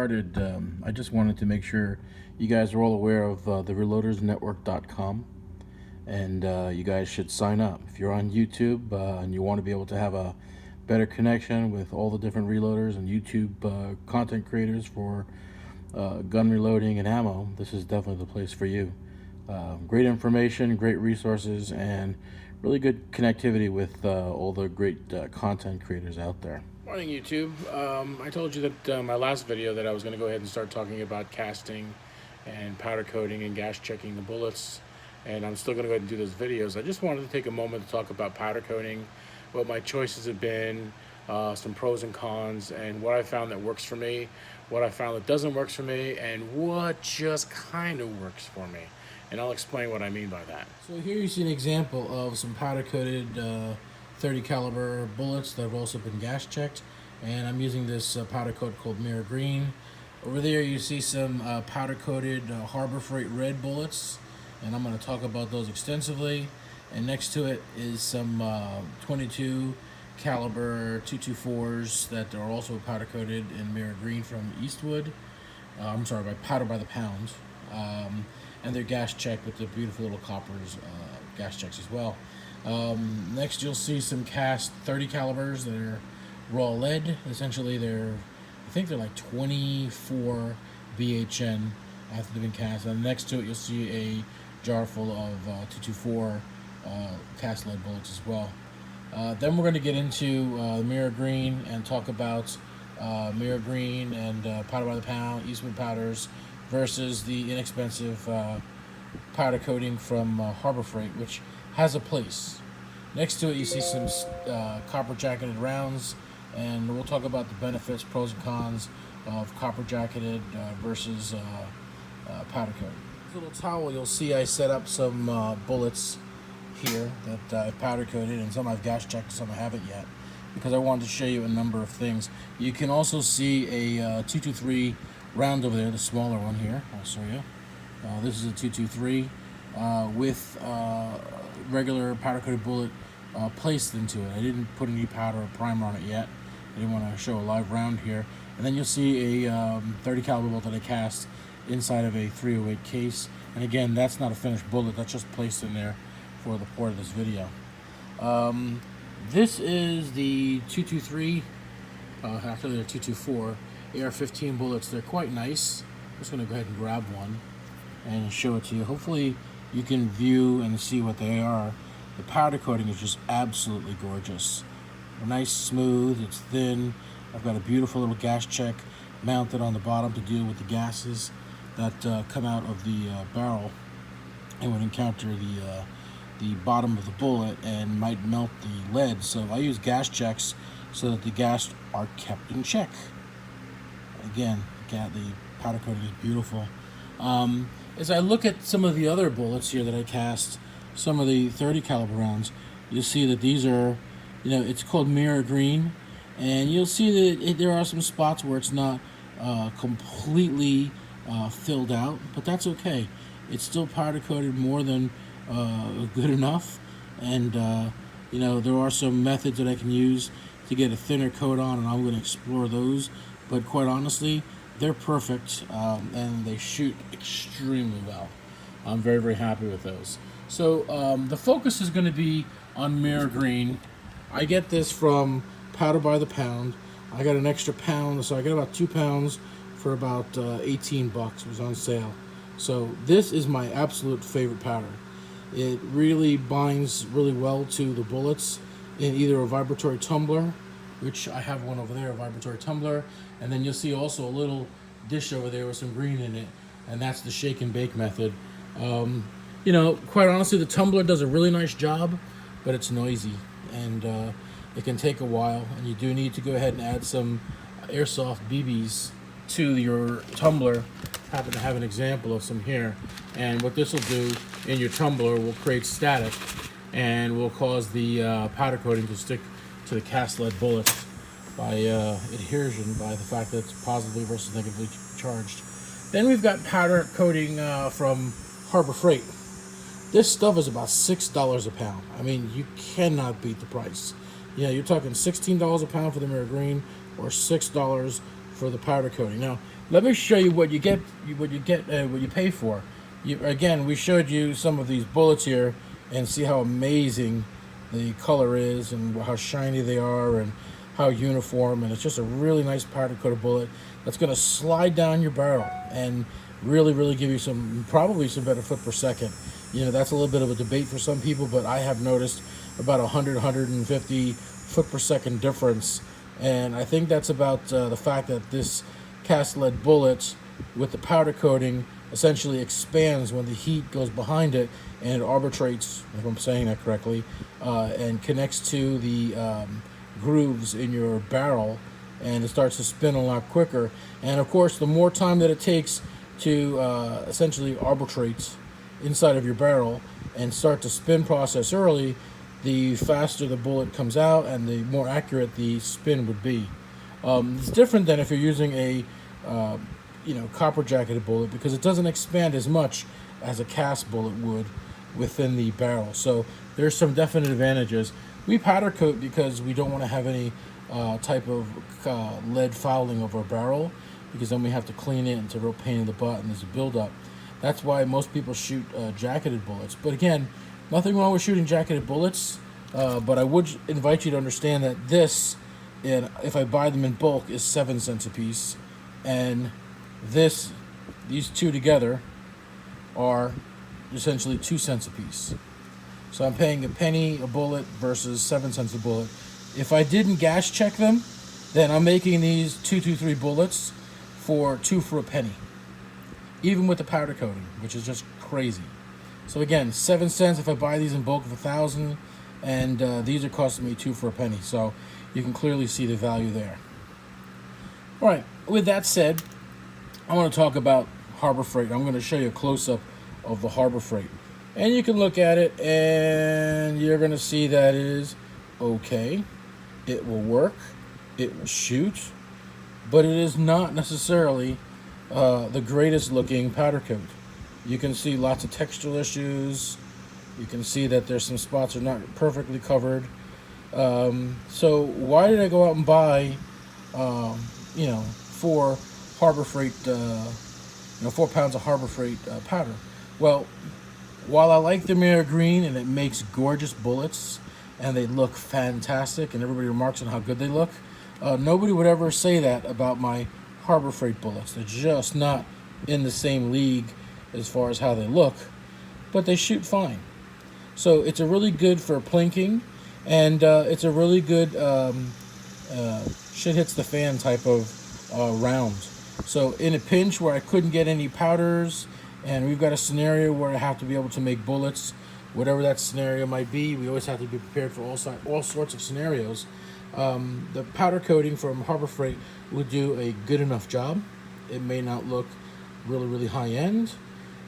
started, I just wanted to make sure you guys are all aware of the reloadersnetwork.com, and you guys should sign up. If you're on YouTube and you want to be able to have a better connection with all the different reloaders and YouTube content creators for gun reloading and ammo, this is definitely the place for you. Great information, great resources, and really good connectivity with all the great content creators out there. Morning, YouTube. I told you that my last video that I was going to go ahead and start talking about casting and powder coating and gas checking the bullets, and I'm still going to go ahead and do those videos. I just wanted to take a moment to talk about powder coating, what my choices have been, some pros and cons, and what I found that works for me, what I found that doesn't work for me, and what just kind of works for me. And I'll explain what I mean by that. So here you see an example of some powder coated 30 caliber bullets that have also been gas checked, and I'm using this powder coat called Mirror Green. Over there you see some powder coated Harbor Freight red bullets, and I'm going to talk about those extensively. And next to it is some 22 caliber 224s that are also powder coated in Mirror Green from Eastwood. I'm sorry, by Powder by the Pound. And they're gas checked with the beautiful little coppers gas checks as well. Next you'll see some cast 30 calibers that are raw lead. Essentially I think they're like 24 BHN after they've been cast. And next to it you'll see a jar full of 224 cast lead bullets as well. Then we're going to get into Mirror Green and talk about Mirror Green and Powder by the Pound, Eastwood powders, versus the inexpensive powder coating from Harbor Freight, which has a place. Next to it you see some copper jacketed rounds, and we'll talk about the benefits, pros and cons of copper jacketed versus powder coating. This little towel, you'll see I set up some bullets here that I've powder coated, and some I've gas checked, some I haven't yet, because I wanted to show you a number of things. You can also see a 223 round over there, the smaller one here. I'll show you. This is a 223 with regular powder coated bullet placed into it. I didn't put any powder or primer on it yet. I didn't want to show a live round here. And then you'll see a 30 caliber bullet that I cast inside of a 308 case. And again, that's not a finished bullet. That's just placed in there for the port of this video. This is the 223. Actually, they're 224. AR-15 bullets. They're quite nice. I'm just going to go ahead and grab one and show it to you. Hopefully you can view and see what they are. The powder coating is just absolutely gorgeous. Nice, smooth, it's thin. I've got a beautiful little gas check mounted on the bottom to deal with the gases that come out of the barrel and would encounter the bottom of the bullet and might melt the lead. So I use gas checks so that the gas are kept in check. Again, the powder coating is beautiful. As I look at some of the other bullets here that I cast, some of the 30 caliber rounds, you'll see that these are, it's called Mirror Green, and you'll see that there are some spots where it's not completely filled out, but that's okay. It's still powder coated more than good enough, and there are some methods that I can use to get a thinner coat on, and I'm going to explore those. But quite honestly, they're perfect, and they shoot extremely well. I'm very, very happy with those. So the focus is going to be on Mirror Green. I get this from Powder by the Pound. I got an extra pound, so I got about 2 pounds for about 18 bucks. It was on sale. So this is my absolute favorite powder. It really binds really well to the bullets in either a vibratory tumbler, which I have one over there, a vibratory tumbler, and then you'll see also a little dish over there with some green in it, and that's the shake and bake method. Quite honestly, the tumbler does a really nice job, but it's noisy, and it can take a while, and you do need to go ahead and add some airsoft BBs to your tumbler. I happen to have an example of some here, and what this will do in your tumbler will create static and will cause the powder coating to stick to the cast lead bullets by adhesion, by the fact that it's positively versus negatively charged. Then we've got powder coating from Harbor Freight. This stuff is about $6 a pound. I mean, you cannot beat the price. You're talking $16 a pound for the Mirror Green or $6 for the powder coating. Now, Let me show you what you get, what you pay for. Again, we showed you some of these bullets here, and see how amazing the color is, and how shiny they are, and how uniform. And it's just a really nice powder coated bullet that's going to slide down your barrel and really give you probably some better foot per second. That's a little bit of a debate for some people, but I have noticed about 150 foot per second difference. And I think that's about the fact that this cast lead bullet with the powder coating essentially expands when the heat goes behind it, and it arbitrates, if I'm saying that correctly, and connects to the grooves in your barrel, and it starts to spin a lot quicker. And of course, the more time that it takes to essentially arbitrate inside of your barrel and start the spin process early, the faster the bullet comes out and the more accurate the spin would be. It's different than if you're using a copper jacketed bullet, because it doesn't expand as much as a cast bullet would within the barrel. So there's some definite advantages. We powder coat because we don't want to have any type of lead fouling of our barrel, because then we have to clean it, and it's a real pain in the butt, and there's a buildup. That's why most people shoot jacketed bullets. But again, nothing wrong with shooting jacketed bullets, but I would invite you to understand that this, and if I buy them in bulk, is 7 cents a piece, and these two together are essentially 2 cents a piece. So I'm paying a penny a bullet versus 7 cents a bullet. If I didn't gas check them, then I'm making these 223 bullets for 2 for a penny, even with the powder coating, which is just crazy. So again, 7 cents if I buy these in bulk of 1,000, and these are costing me 2 for a penny. So you can clearly see the value there. All right, with that said, I want to talk about Harbor Freight. I'm going to show you a close-up of the Harbor Freight. And you can look at it, and you're going to see that it is okay. It will work. It will shoot. But it is not necessarily the greatest looking powder coat. You can see lots of textural issues. You can see that there's some spots that are not perfectly covered. So why did I go out and buy, 4 Harbor Freight, 4 pounds of Harbor Freight powder? Well, while I like the Mira Green and it makes gorgeous bullets and they look fantastic and everybody remarks on how good they look, nobody would ever say that about my Harbor Freight bullets. They're just not in the same league as far as how they look, but they shoot fine. So it's a really good for plinking, and it's a really good shit hits the fan type of round. So in a pinch where I couldn't get any powders, and we've got a scenario where I have to be able to make bullets, whatever that scenario might be, we always have to be prepared for all sorts of scenarios. The powder coating from Harbor Freight would do a good enough job. It may not look really high end.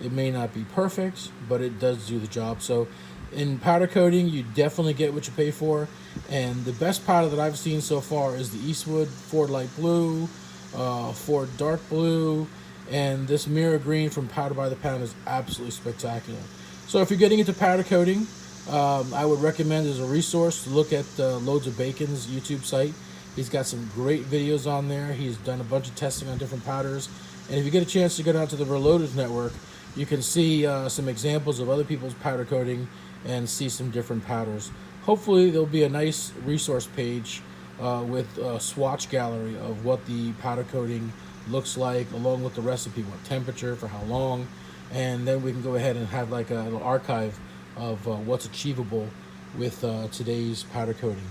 It may not be perfect, but it does do the job. So in powder coating, you definitely get what you pay for. And the best powder that I've seen so far is the Eastwood Ford Light Blue, Ford Dark Blue, and this Mira Green from Powder by the Pound is absolutely spectacular. So if you're getting into powder coating, I would recommend as a resource to look at Loads of Bacon's YouTube site. He's got some great videos on there. He's done a bunch of testing on different powders. And if you get a chance to go down to the Reloaders Network, you can see some examples of other people's powder coating and see some different powders. Hopefully there'll be a nice resource page with a swatch gallery of what the powder coating looks like, along with the recipe, what temperature, for how long, and then we can go ahead and have like a little archive of what's achievable with today's powder coating.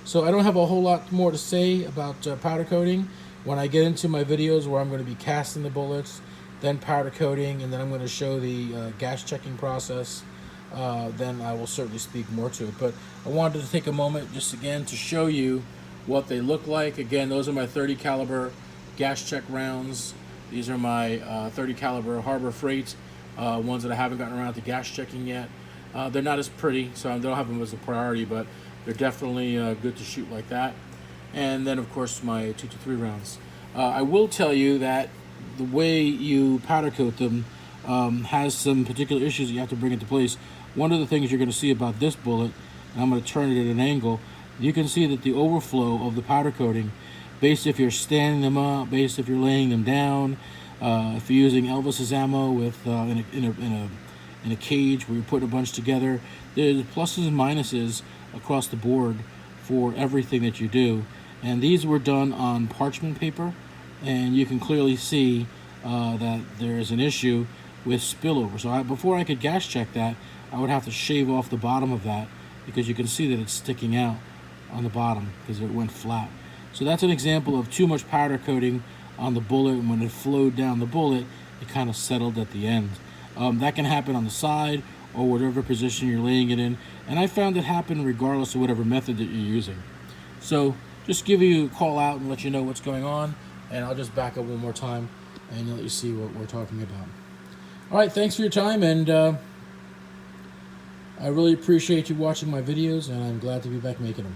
So I don't have a whole lot more to say about powder coating. When I get into my videos where I'm going to be casting the bullets, then powder coating, and then I'm going to show the gas checking process, then I will certainly speak more to it. But I wanted to take a moment just again to show you what they look like. Again, those are my 30 caliber gas check rounds. These are my 30 caliber Harbor Freight ones that I haven't gotten around to gas checking yet. They're not as pretty, so I don't have them as a priority, but they're definitely good to shoot like that. And then of course my 223 rounds. I will tell you that the way you powder coat them has some particular issues that you have to bring into place. One of the things you're going to see about this bullet, and I'm going to turn it at an angle, you can see that the overflow of the powder coating based if you're standing them up, based if you're laying them down. If you're using Elvis's ammo with in a cage where you're putting a bunch together, there's pluses and minuses across the board for everything that you do. And these were done on parchment paper, and you can clearly see that there is an issue with spillover. So before I could gas check that, I would have to shave off the bottom of that, because you can see that it's sticking out on the bottom because it went flat. So that's an example of too much powder coating on the bullet, and when it flowed down the bullet, it kind of settled at the end. That can happen on the side or whatever position you're laying it in, and I found it happen regardless of whatever method that you're using. So just give you a call out and let you know what's going on, and I'll just back up one more time and let you see what we're talking about. All right, thanks for your time, and I really appreciate you watching my videos, and I'm glad to be back making them.